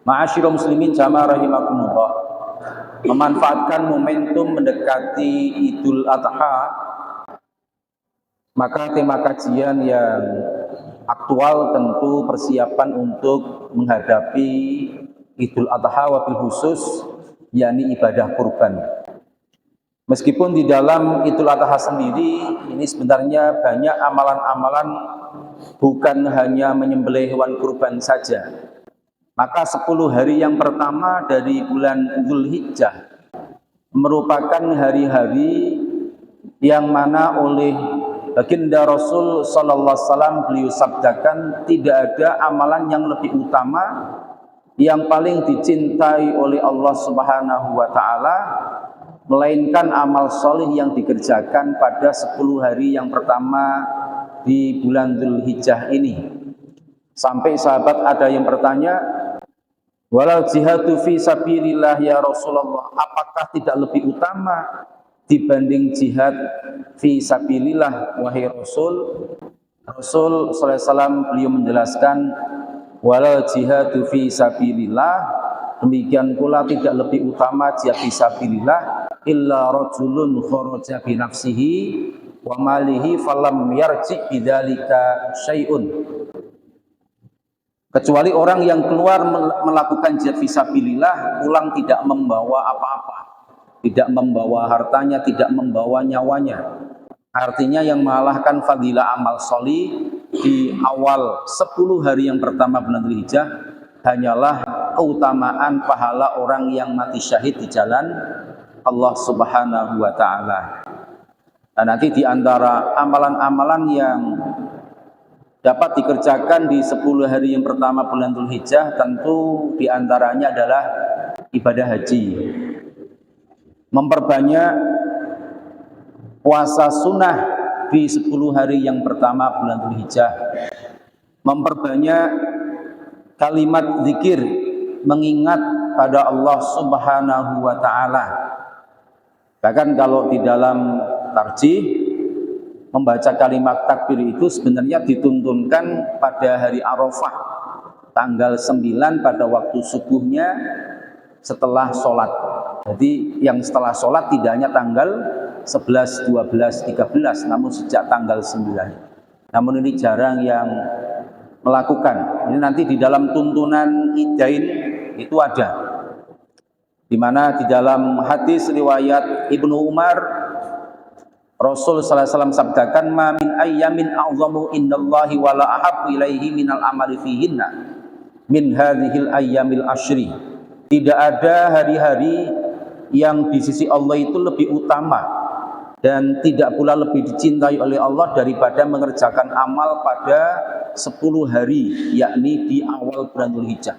Ma'asyiral muslimin jamaah rahimakumullah. Memanfaatkan momentum mendekati Idul Adha, maka tema kajian yang aktual tentu persiapan untuk menghadapi Idul Adha wabil khusus, yakni ibadah kurban. Meskipun di dalam Idul Adha sendiri ini sebenarnya banyak amalan-amalan, bukan hanya menyembelih hewan kurban saja. Maka 10 hari yang pertama dari bulan Dzulhijjah merupakan hari-hari yang mana oleh baginda Rasul sallallahu alaihi wasallam beliau sabdakan tidak ada amalan yang lebih utama, yang paling dicintai oleh Allah Subhanahu wa taala, melainkan amal soleh yang dikerjakan pada 10 hari yang pertama di bulan Dzulhijjah ini. Sampai sahabat ada yang bertanya, walal jihadu fi sabilillah ya Rasulullah, apakah tidak lebih utama dibanding jihad fi sabilillah wahai Rasul? Rasul sallallahu alaihi wasallam beliau menjelaskan, walal jihadu fi sabilillah, demikian pula tidak lebih utama jihad fi sabilillah illa rajulun kharaja bi nafsihi wa malihi falam yarji bidzalika syai'un, kecuali orang yang keluar melakukan jihad fisabilillah pulang tidak membawa apa-apa, tidak membawa hartanya, tidak membawa nyawanya. Artinya yang mengalahkan fadilah amal sholih di awal 10 hari yang pertama bulan Dzulhijjah hanyalah keutamaan pahala orang yang mati syahid di jalan Allah Subhanahu wa taala. Dan nanti di antara amalan-amalan yang dapat dikerjakan di 10 hari yang pertama bulan Dzulhijjah tentu diantaranya adalah ibadah haji. Memperbanyak puasa sunnah di 10 hari yang pertama bulan Dzulhijjah. Memperbanyak kalimat zikir, mengingat pada Allah Subhanahu wa taala. Bahkan kalau di dalam tarjih membaca kalimat takbir itu sebenarnya dituntunkan pada hari Arafah tanggal 9 pada waktu subuhnya setelah sholat. Jadi yang setelah sholat tidak hanya tanggal 11, 12, 13, namun sejak tanggal 9. Namun ini jarang yang melakukan. Ini nanti di dalam tuntunan Idain itu ada, di mana di dalam hadis riwayat Ibnu Umar, Rasul sallallahu alaihi wasallam sabdakan, ma min ayyamin a'zamu indallahi wa la ahabbu ilaihi minal amali fihinna min hadhil ayyamil ashri. Tidak ada hari-hari yang di sisi Allah itu lebih utama dan tidak pula lebih dicintai oleh Allah daripada mengerjakan amal pada 10 hari, yakni di awal bulan Dzulhijjah.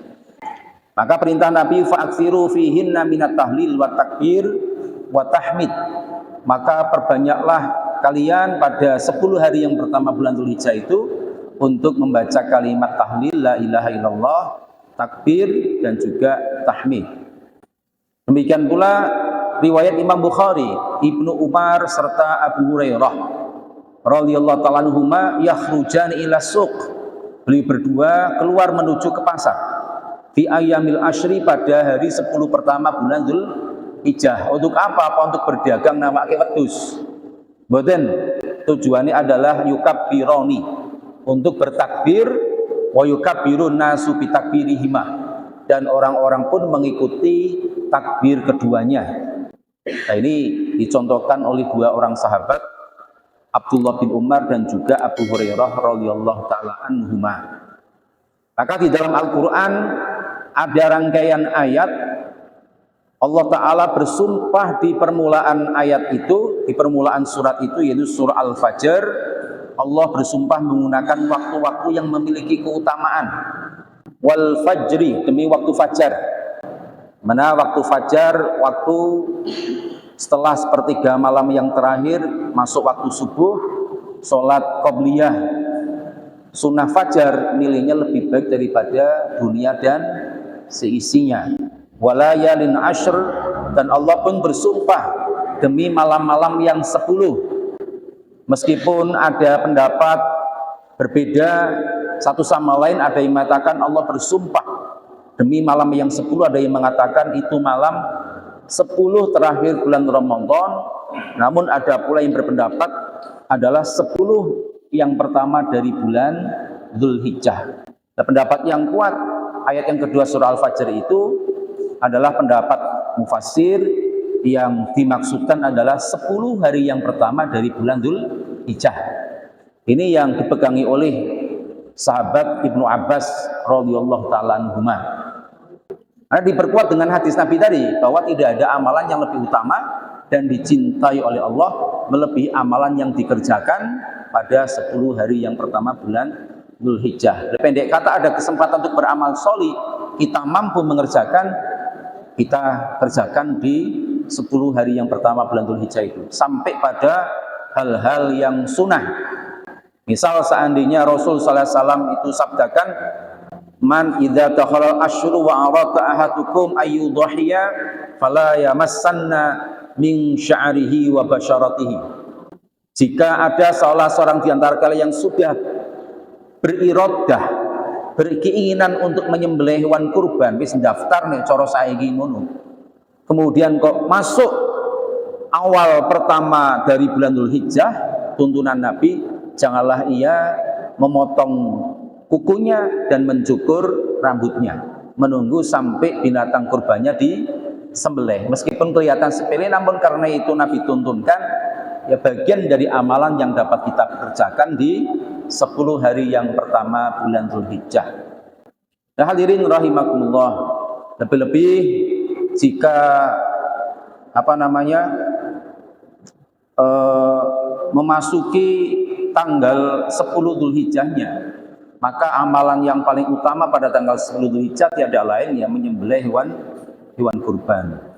Maka perintah Nabi, fa'aksiru fihinna minat tahlil wa takbir wa tahmid, maka perbanyaklah kalian pada 10 hari yang pertama bulan Dzulhijjah itu untuk membaca kalimat tahlil la ilaha illallah, takbir dan juga tahmid. Demikian pula riwayat Imam Bukhari, Ibnu Umar serta Abu Hurairah radhiyallahu ta'ala anhuma yakhrujani ila suq, beliau berdua keluar menuju ke pasar fi ayyamil ashri pada hari 10 pertama bulan Dzulhijjah. Untuk apa? Untuk berdagang nama wedhus. Mboten, tujuannya adalah yukabbironi, untuk bertakbir, wa yukabbirun nasu bi takbirihima, dan orang-orang pun mengikuti takbir keduanya. Nah, ini dicontohkan oleh 2 orang sahabat, Abdullah bin Umar dan juga Abu Hurairah radhiyallahu taala anhuma. Maka di dalam Al-Qur'an ada rangkaian ayat Allah Ta'ala bersumpah di permulaan ayat itu, di permulaan surat itu, yaitu surah Al-Fajr. Allah bersumpah menggunakan waktu-waktu yang memiliki keutamaan. Wal fajri, demi waktu fajar. Mana waktu fajar, waktu setelah sepertiga malam yang terakhir, masuk waktu subuh, sholat qobliyah, sunnah fajar nilainya lebih baik daripada dunia dan seisinya. Walayalin ashr, dan Allah pun bersumpah demi malam-malam yang 10. Meskipun ada pendapat berbeda satu sama lain, ada yang mengatakan Allah bersumpah Demi malam yang 10, ada yang mengatakan itu malam 10 terakhir bulan Ramadan. Namun ada pula yang berpendapat adalah 10 yang pertama dari bulan Dzulhijjah. Nah, pendapat yang kuat ayat yang kedua surah Al-Fajr itu adalah pendapat mufassir yang dimaksudkan adalah 10 hari yang pertama dari bulan Dzulhijjah. Ini yang dipegangi oleh sahabat Ibnu Abbas radhiyallahu taala anhuma. Karena diperkuat dengan hadis Nabi tadi bahwa tidak ada amalan yang lebih utama dan dicintai oleh Allah melebihi amalan yang dikerjakan pada 10 hari yang pertama bulan Dzulhijjah. Pendek kata, ada kesempatan untuk beramal sholih, kita mampu mengerjakan, kita kerjakan di 10 hari yang pertama bulan Dzulhijjah itu, sampai pada hal-hal yang sunnah. Misal seandainya Rasul sallallahu alaihi wasallam itu sabdakan, man idza dakhala asyhuru wa arada ahadukum ayyudhiya fala yamassanna min sya'rihi wa basyaratihi. Jika ada salah seorang di antara kalian yang sudah berirodah, berkeinginan untuk menyembelih hewan kurban, wis daftar nih cara saiki ngono. Kemudian kok masuk awal pertama dari bulan Dzulhijjah, tuntunan Nabi, janganlah ia memotong kukunya dan mencukur rambutnya, menunggu sampai binatang kurbannya disembelih. Meskipun kelihatan sepele, namun karena itu Nabi tuntunkan, ya bagian dari amalan yang dapat kita kerjakan di 10 hari yang pertama bulan Dzulhijjah. Nah, hadirin rahimakumullah, lebih-lebih jika memasuki tanggal 10 Dzulhijjahnya, maka amalan yang paling utama pada tanggal 10 Dzulhijjah tiada lain yang menyembelih hewan kurban.